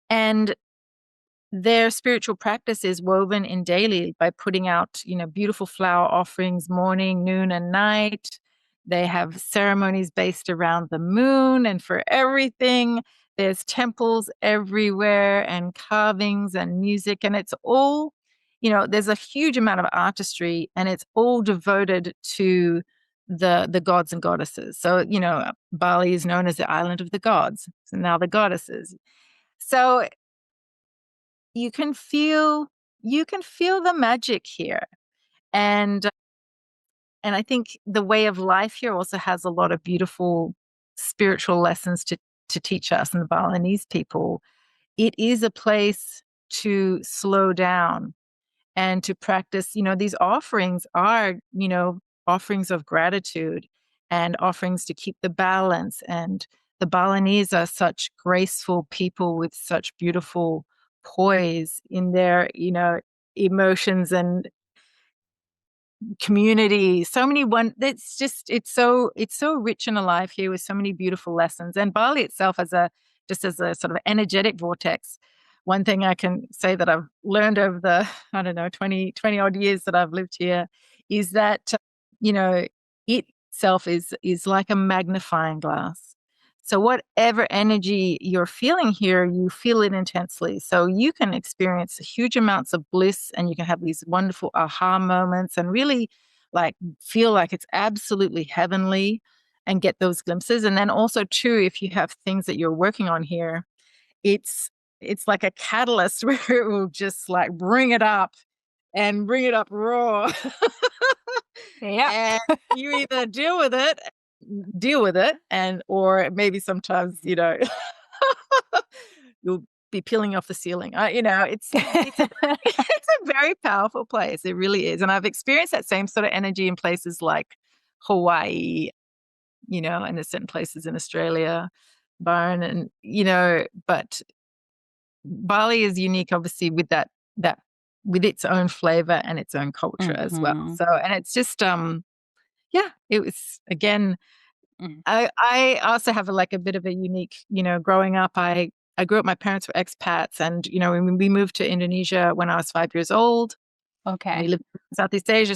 And their spiritual practice is woven in daily by putting out, beautiful flower offerings morning, noon, and night. They have ceremonies based around the moon and for everything. There's temples everywhere and carvings and music, and it's all, there's a huge amount of artistry, and it's all devoted to the gods and goddesses. So, Bali is known as the island of the gods, so now the goddesses. So you can feel the magic here. And and I think the way of life here also has a lot of beautiful spiritual lessons to teach us and the Balinese people. It is a place to slow down and to practice. These offerings are, offerings of gratitude and offerings to keep the balance. And the Balinese are such graceful people with such beautiful poise in their, emotions and community. So many it's so rich and alive here with so many beautiful lessons. And Bali itself just as a sort of energetic vortex. One thing I can say that I've learned over the, I don't know, 20 odd years that I've lived here is that, you know, it itself is like a magnifying glass. So whatever energy you're feeling here, you feel it intensely. So you can experience huge amounts of bliss, and you can have these wonderful aha moments and really like feel like it's absolutely heavenly and get those glimpses. And then also too, if you have things that you're working on here, it's it's like a catalyst where it will just like bring it up raw. Yeah. And you either deal with it, and or maybe sometimes, you'll be peeling off the ceiling. It's a it's a very powerful place. It really is. And I've experienced that same sort of energy in places like Hawaii, and there's certain places in Australia, Byron, and but Bali is unique, obviously, with that with its own flavor and its own culture as well. Mhm. So, and it's just yeah, it was again. Mm. I also have like a bit of a unique, growing up. I grew up. My parents were expats, and we moved to Indonesia when I was 5 years old. We Okay. lived in Southeast Asia.